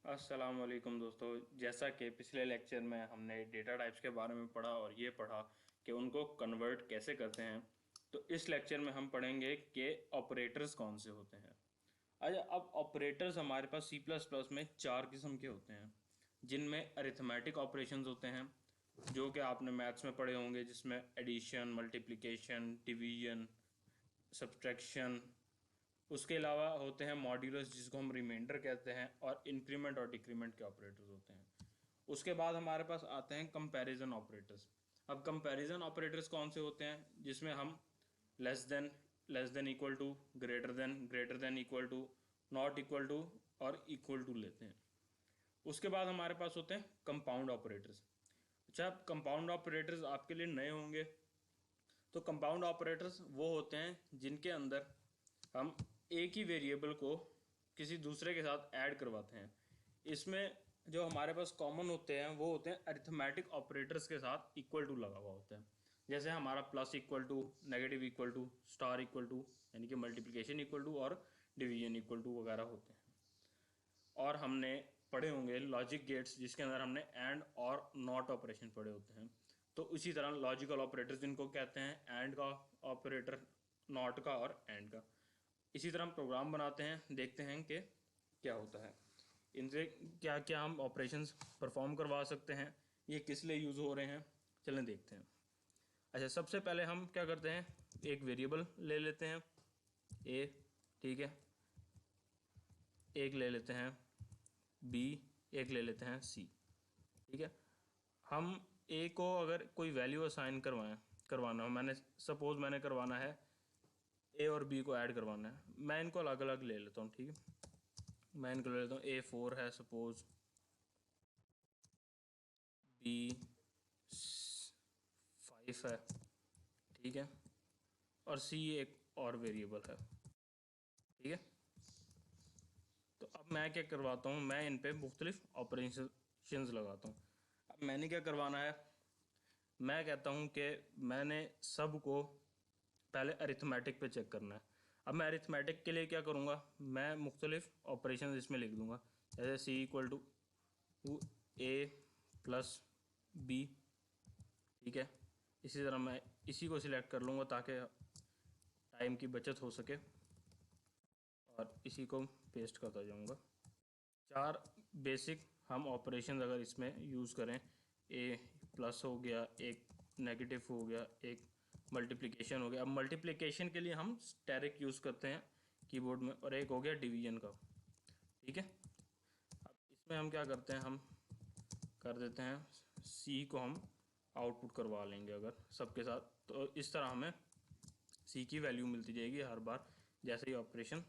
अस्सलाम वालेकुम दोस्तों। जैसा कि पिछले लेक्चर में हमने डेटा टाइप्स के बारे में पढ़ा और ये पढ़ा कि उनको कन्वर्ट कैसे करते हैं, तो इस लेक्चर में हम पढ़ेंगे कि ऑपरेटर्स कौन से होते हैं। अच्छा, अब ऑपरेटर्स हमारे पास सी प्लस प्लस में चार किस्म के होते हैं, जिनमें अरिथमेटिक ऑपरेशंस होते हैं जो कि आपने मैथ्स में पढ़े होंगे, जिसमें एडिशन, मल्टीप्लिकेशन, डिवीजन, सब्ट्रैक्शन। उसके अलावा होते हैं मॉड्यूलस, जिसको हम रिमाइंडर कहते हैं, और इंक्रीमेंट और डिक्रीमेंट के ऑपरेटर्स होते हैं। उसके बाद हमारे पास आते हैं कंपैरिजन ऑपरेटर्स। अब कंपैरिजन ऑपरेटर्स कौन से होते हैं? जिसमें हम less than equal to, greater than equal to, not equal to और इक्वल टू लेते हैं। उसके बाद हमारे पास होते हैं कंपाउंड ऑपरेटर्स। अच्छा, कंपाउंड ऑपरेटर्स आपके लिए नए होंगे। तो कंपाउंड ऑपरेटर्स वो होते हैं जिनके अंदर हम एक ही वेरिएबल को किसी दूसरे के साथ ऐड करवाते हैं। इसमें जो हमारे पास कॉमन होते हैं वो होते हैं अरिथमेटिक ऑपरेटर्स के साथ इक्वल टू लगा हुआ होता है। जैसे हमारा plus equal to, negative equal to, star equal to, यानी कि मल्टीप्लिकेशन इक्वल टू और डिवीजन इक्वल टू वगैरह होते हैं। और हमने पढ़े होंगे लॉजिक गेट्स, जिसके अंदर हमने एंड और नॉट ऑपरेशन पढ़े होते हैं। तो उसी तरह लॉजिकल ऑपरेटर्स जिनको कहते हैं एंड का ऑपरेटर, नॉट का और एंड का। इसी तरह हम प्रोग्राम बनाते हैं, देखते हैं कि क्या होता है, इनसे क्या क्या हम ऑपरेशंस परफॉर्म करवा सकते हैं, ये किस लिए यूज़ हो रहे हैं, चलें देखते हैं। अच्छा, सबसे पहले हम क्या करते हैं, एक वेरिएबल ले लेते हैं ए, ठीक है, एक ले लेते हैं बी, एक ले लेते हैं सी, ठीक है। हम ए को अगर कोई वैल्यू असाइन करवाना हो, मैंने करवाना है ए और बी को ऐड करवाना है, मैं इनको अलग अलग ले लेता हूँ, ठीक है। मैं इनको ले लेता हूँ, A4 है सपोज, B5 है, ठीक है, और C एक और वेरिएबल है, ठीक है। तो अब मैं क्या करवाता हूँ, मैं इन पे मुख्तलिफ ऑपरेशंस लगाता हूँ। अब मैंने क्या करवाना है, मैं कहता हूँ कि मैंने सब को पहले अरिथमेटिक पे चेक करना है। अब मैं अरिथमेटिक के लिए क्या करूँगा, मैं मुख्तलिफ ऑपरेशन इसमें लिख दूँगा, जैसे C equal to A plus B, ठीक है। इसी तरह मैं इसी को सिलेक्ट कर लूँगा ताकि टाइम की बचत हो सके, और इसी को पेस्ट करता जाऊँगा। चार बेसिक हम ऑपरेशन अगर इसमें यूज़ करें, ए प्लस हो गया, एक नेगेटिव हो गया, एक मल्टीप्लिकेशन हो गया। अब मल्टीप्लिकेशन के लिए हम स्टेरिक यूज़ करते हैं कीबोर्ड में, और एक हो गया डिवीजन का, ठीक है। अब इसमें हम क्या करते हैं, हम कर देते हैं सी को हम आउटपुट करवा लेंगे अगर सबके साथ, तो इस तरह हमें सी की वैल्यू मिलती जाएगी हर बार जैसे ही ऑपरेशन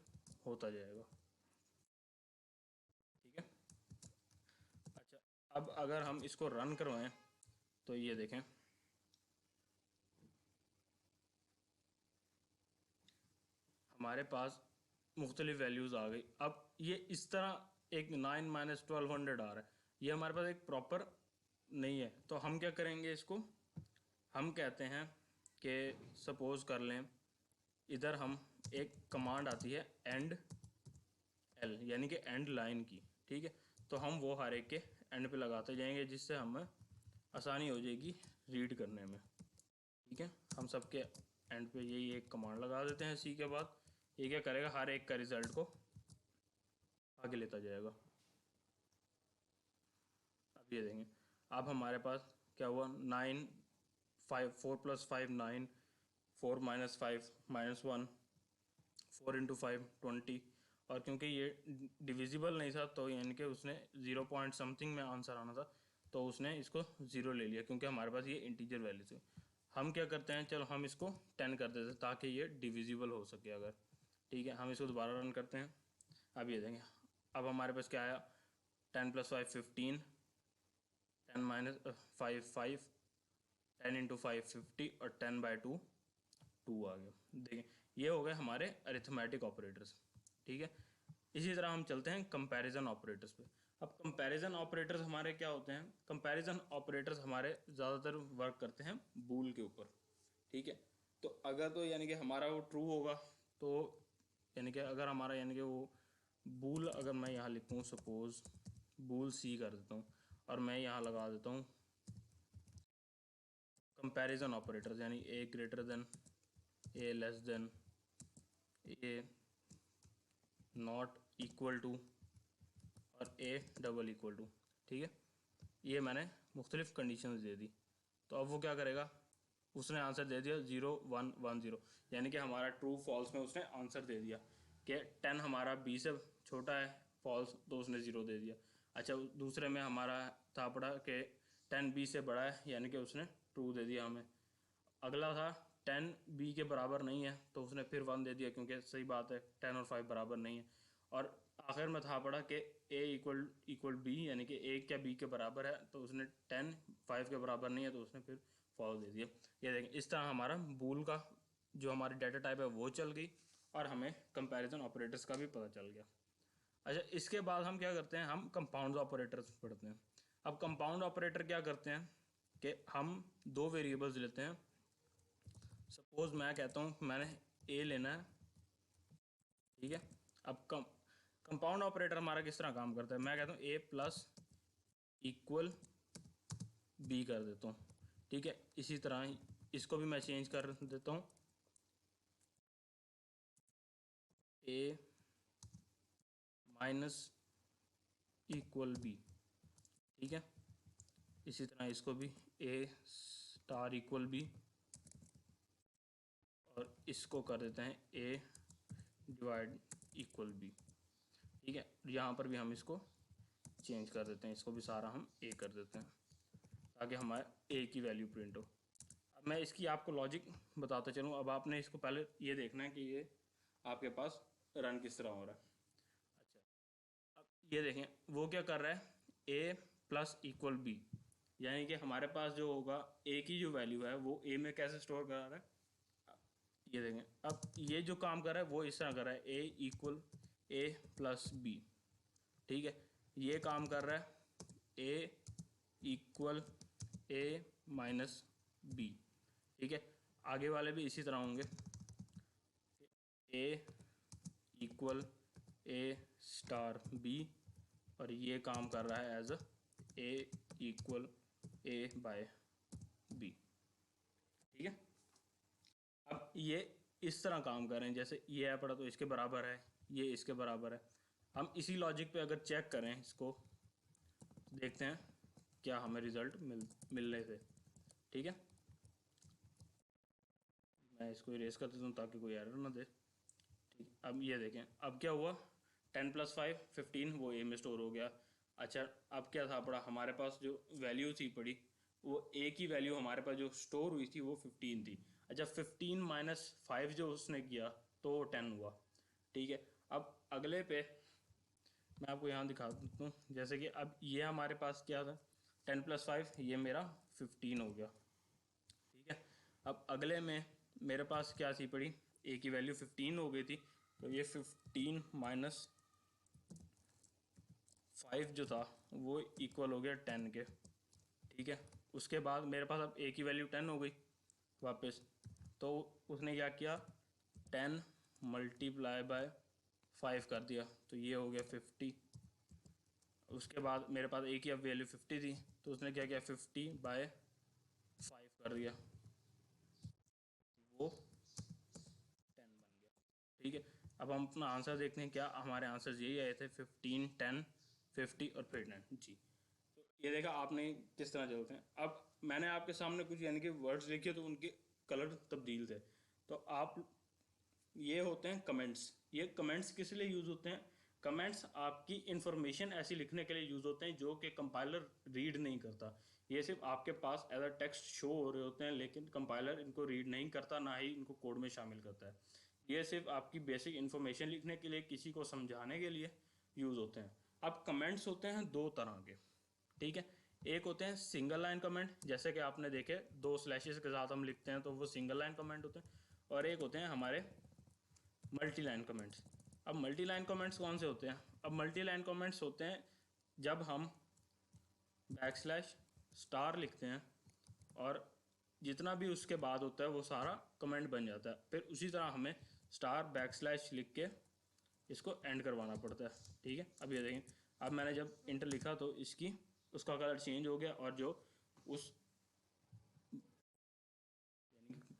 होता जाएगा, ठीक है। अच्छा, अब अगर हम इसको रन करवाएं तो ये देखें, हमारे पास मुख्तलिफ वैल्यूज़ आ गई। अब ये इस तरह एक 9 - 1200 आ रहा है, ये हमारे पास एक प्रॉपर नहीं है। तो हम क्या करेंगे इसको, हम कहते हैं कि सपोज़ कर लें, इधर हम एक कमांड आती है एंड एल, यानी कि एंड लाइन की, ठीक है। तो हम वो हर एक के एंड पे लगाते जाएंगे, जिससे हमें आसानी हो जाएगी रीड करने में, ठीक है। हम सबके एंड पे यही एक कमांड लगा देते हैं सी के बाद। ये क्या करेगा, हर एक का रिज़ल्ट को आगे लेता जाएगा। अब ये देंगे, अब हमारे पास क्या हुआ, 4 + 5 9, 4 - 5 - 1, 4 × 5 20। और क्योंकि ये डिविजिबल नहीं था, तो यानी कि उसने 0 पॉइंट समथिंग में आंसर आना था, तो उसने इसको 0 ले लिया, क्योंकि हमारे पास ये इंटीजर वैल्यू थी। हम क्या करते हैं, चलो हम इसको 10 कर देते हैं ताकि ये डिविजिबल हो सके अगर, ठीक है। हम इसको दोबारा रन करते हैं। अब ये देंगे, अब हमारे पास क्या आया, 10 + 5 15, 10 - 5 5, 10 × 5 50, और 10/2 2 आ गया। देखिए, ये हो गए हमारे अरिथमेटिक ऑपरेटर्स, ठीक है। इसी तरह हम चलते हैं कंपैरिजन ऑपरेटर्स पे। अब कंपैरिजन ऑपरेटर्स हमारे क्या होते हैं, कंपैरिजन ऑपरेटर्स हमारे ज़्यादातर वर्क करते हैं बूल के ऊपर, ठीक है। तो अगर तो यानी कि हमारा वो ट्रू होगा, तो यानी कि अगर हमारा यानी कि वो बूल, अगर मैं यहाँ लिखूँ सपोज बूल सी कर देता हूँ और मैं यहाँ लगा देता हूँ कंपैरिजन ऑपरेटर्स, यानी A greater than, A less than, A not equal to और ए डबल इक्वल टू। ठीक है, ये मैंने मुख्तलिफ कंडीशंस दे दी। तो अब वो क्या करेगा, उसने आंसर दे दिया 0 1 1 0, यानी कि हमारा ट्रू फॉल्स में उसने आंसर दे दिया कि 10 हमारा b से छोटा है, फॉल्स, तो उसने 0 दे दिया। अच्छा, दूसरे में हमारा था पड़ा कि 10 b से बड़ा है, यानी कि उसने ट्रू दे दिया हमें। अगला था 10 b के बराबर नहीं है, तो उसने फिर 1 दे दिया, क्योंकि सही बात है 10 और 5 बराबर नहीं है। और आखिर में था पड़ा कि a इक्वल b, यानी कि a क्या b के बराबर है, तो उसने 10 5 के बराबर नहीं है, तो उसने फिर फॉल्स दे दिया। ये देखें, इस तरह हमारा बूल का जो हमारी डाटा टाइप है वो चल गई और हमें कंपैरिजन ऑपरेटर्स का भी पता चल गया। अच्छा, इसके बाद हम क्या करते हैं, हम कंपाउंड ऑपरेटर्स पढ़ते हैं। अब कंपाउंड ऑपरेटर क्या करते हैं कि हम दो वेरिएबल्स लेते हैं। सपोज मैं कहता हूँ मैंने ए लेना है, ठीक है। अब कंपाउंड ऑपरेटर हमारा किस तरह काम करता है, मैं कहता हूँ ए प्लस इक्वल बी कर देता हूँ, ठीक है। इसी तरह इसको भी मैं चेंज कर देता हूँ, ए माइनस इक्वल बी, ठीक है। इसी तरह इसको भी ए स्टार इक्वल बी, और इसको कर देते हैं ए डिवाइड इक्वल बी, ठीक है। यहाँ पर भी हम इसको चेंज कर देते हैं, इसको भी सारा हम ए कर देते हैं ताकि हमारे ए की वैल्यू प्रिंट हो। अब मैं इसकी आपको लॉजिक बताता चलूँ। अब आपने इसको पहले ये देखना है कि ये आपके पास रन किस तरह हो रहा है। अच्छा, अब ये देखें वो क्या कर रहा है, ए प्लस इक्वल बी, यानी कि हमारे पास जो होगा ए की जो वैल्यू है वो ए में कैसे स्टोर करा रहा है। ये देखें, अब ये जो काम कर रहा है वो इस तरह कर रहा है, A equal A plus B, ठीक है। ये काम कर रहा है A equal A minus B, ठीक है। आगे वाले भी इसी तरह होंगे, A equal A star B, और ये काम कर रहा है as A equal A by B, ठीक है। अब ये इस तरह काम कर रहे हैं, जैसे ये है पड़ा तो इसके बराबर है, ये इसके बराबर है। हम इसी लॉजिक पे अगर चेक करें इसको, देखते हैं क्या हमें रिजल्ट मिलने से, ठीक है। मैं इसको इरेज कर देता हूँ ताकि कोई एरर ना दे, ठीक। अब ये देखें, अब क्या हुआ, 10 + 5 15 वो ए में स्टोर हो गया। अच्छा, अब क्या था पड़ा, हमारे पास जो वैल्यू थी पड़ी, वो ए की वैल्यू हमारे पास जो स्टोर हुई थी वो 15 थी। अच्छा, 15 माइनस 5 जो उसने किया तो वो 10 हुआ, ठीक है। अब अगले पे मैं आपको यहाँ दिखा देता हूँ, जैसे कि अब ये हमारे पास क्या था, 10 + 5 ये मेरा 15 हो गया, ठीक है। अब अगले में मेरे पास क्या थी पड़ी, ए की वैल्यू 15 हो गई थी, तो ये 15 माइनस 5 जो था वो इक्वल हो गया 10 के, ठीक है। उसके बाद मेरे पास अब ए की वैल्यू 10 हो गई वापस, तो उसने क्या किया, 10 मल्टीप्लाई बाय 5 कर दिया, तो ये हो गया 50। उसके बाद मेरे पास ए की अब वैल्यू 50 थी, तो उसने क्या किया, 50/5 कर दिया, वो 10 बन गया, ठीक है। अब हम अपना आंसर देखते हैं, क्या हमारे आंसर यही आए थे, 15 10 50 और फिर 10 जी। तो ये देखा आपने किस तरह चलते हैं। अब मैंने आपके सामने कुछ यानी कि वर्ड्स लिखे तो उनके कलर तब्दील थे, तो आप, ये होते हैं कमेंट्स। ये कमेंट्स किस लिए यूज़ होते हैं, कमेंट्स आपकी इंफॉर्मेशन ऐसी लिखने के लिए यूज़ होते हैं जो कि कंपाइलर रीड नहीं करता। ये सिर्फ आपके पास एज अ टेक्स्ट शो हो रहे होते हैं, लेकिन कंपाइलर इनको रीड नहीं करता, ना ही इनको कोड में शामिल करता है। ये सिर्फ आपकी बेसिक इन्फॉर्मेशन लिखने के लिए, किसी को समझाने के लिए यूज़ होते हैं। अब कमेंट्स होते हैं दो तरह के, ठीक है। एक होते हैं सिंगल लाइन कमेंट, जैसे कि आपने देखे 2 स्लैशेस के साथ हम लिखते हैं तो वो सिंगल लाइन कमेंट होते हैं। और एक होते हैं हमारे मल्टी लाइन कमेंट्स। अब मल्टी लाइन कमेंट्स कौन से होते हैं, अब मल्टी लाइन कमेंट्स होते हैं जब हम \* लिखते हैं और जितना भी उसके बाद होता है वो सारा कमेंट बन जाता है, फिर उसी तरह हमें *\* लिख के इसको एंड करवाना पड़ता है, ठीक है। अब ये देखें, अब मैंने जब इंट लिखा तो उसका कलर चेंज हो गया, और जो उस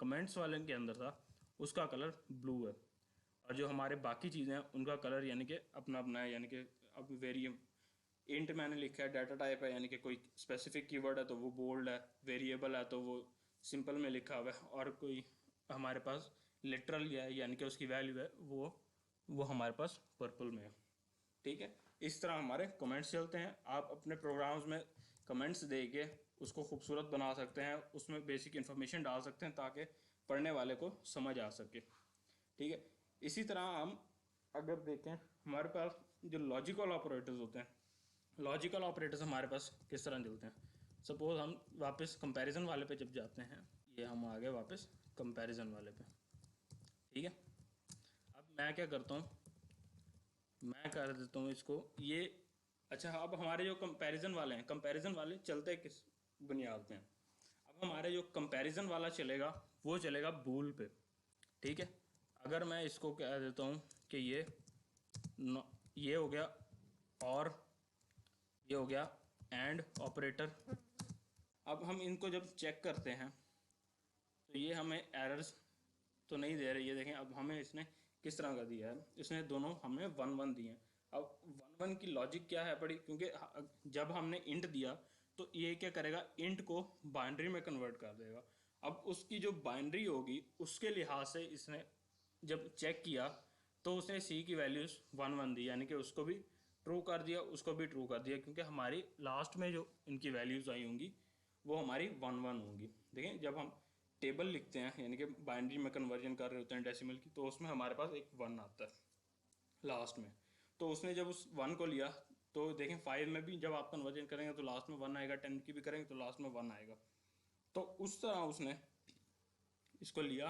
कमेंट्स वाले के अंदर था उसका कलर ब्लू है, और जो हमारे बाकी चीज़ें हैं उनका कलर यानी कि अपना अपना है। यानी कि अब वेरिएबल इंट मैंने लिखा है, डाटा टाइप है, यानी कि कोई स्पेसिफिक कीवर्ड है तो वो बोल्ड है, वेरिएबल है तो वो सिंपल में लिखा हुआ है, और कोई हमारे पास लिटरल है यानी कि उसकी वैल्यू है वो हमारे पास पर्पल में है। ठीक है, इस तरह हमारे कमेंट्स चलते हैं। आप अपने प्रोग्राम्स में कमेंट्स दे के उसको खूबसूरत बना सकते हैं, उसमें बेसिक इन्फॉर्मेशन डाल सकते हैं ताकि पढ़ने वाले को समझ आ सके। ठीक है, इसी तरह हम अगर देखें हमारे पास जो लॉजिकल ऑपरेटर्स होते हैं, लॉजिकल ऑपरेटर्स हमारे पास किस तरह चलते हैं। सपोज हम वापस कंपैरिजन वाले पे जब जाते हैं, ये हम आ गए वापस कंपैरिजन वाले पे। ठीक है, अब मैं क्या करता हूँ, मैं कर देता हूँ इसको ये। अच्छा, अब हमारे जो कंपैरिजन वाले हैं, कंपैरिजन वाले चलते किस बुनियाद पे हैं। अब हमारे जो कंपैरिजन वाला चलेगा वो चलेगा बूल पे। ठीक है, अगर मैं इसको कह देता हूँ कि ये हो गया, और ये हो गया एंड ऑपरेटर। अब हम इनको जब चेक करते हैं तो ये हमें एरर्स तो नहीं दे रही है। देखें अब हमें इसने किस तरह का दिया है, इसने दोनों हमें 1 1 दिए हैं। अब 1 1 की लॉजिक क्या है बड़ी, क्योंकि जब हमने इंट दिया तो ये क्या करेगा, इंट को बाइनरी में कन्वर्ट कर देगा। अब उसकी जो बाइनरी होगी उसके लिहाज से इसने जब चेक किया तो उसने सी की वैल्यूज 1 1 दी, यानी कि उसको भी ट्रू कर दिया, उसको भी ट्रू कर दिया, क्योंकि हमारी लास्ट में जो इनकी वैल्यूज आई होंगी वो हमारी 1 1 होंगी। देखें जब हम टेबल लिखते हैं यानी कि बाइनरी में कन्वर्जन कर रहे होते हैं डेसिमल की, तो उसमें हमारे पास एक 1 आता है लास्ट में। तो उसने जब उस 1 को लिया तो देखें 5 में भी जब आप कन्वर्जन करेंगे तो लास्ट में 1 आएगा, 10 की भी करेंगे तो लास्ट में 1 आएगा। तो उस तरह उसने इसको लिया,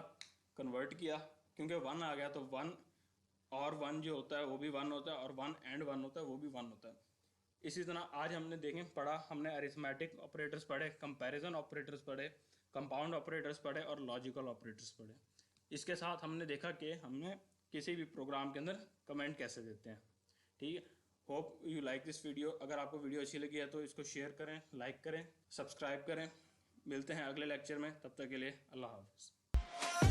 कन्वर्ट किया, क्योंकि 1 आ गया तो 1 और 1 जो होता है वो भी 1 होता है, और 1 एंड 1 होता है वो भी 1 होता है। इसी तरह आज हमने देखें पढ़ा, हमने अरिथमेटिक ऑपरेटर्स पढ़े, कंपैरिजन ऑपरेटर्स पढ़े, कंपाउंड ऑपरेटर्स पढ़े और लॉजिकल ऑपरेटर्स पढ़े। इसके साथ हमने देखा कि हमने किसी भी प्रोग्राम के अंदर कमेंट कैसे देते हैं। ठीक है, hope you like this video. अगर आपको वीडियो अच्छी लगी है तो इसको शेयर करें, लाइक करें, सब्सक्राइब करें। मिलते हैं अगले लेक्चर में, तब तक के लिए अल्लाह हाफ़िज़।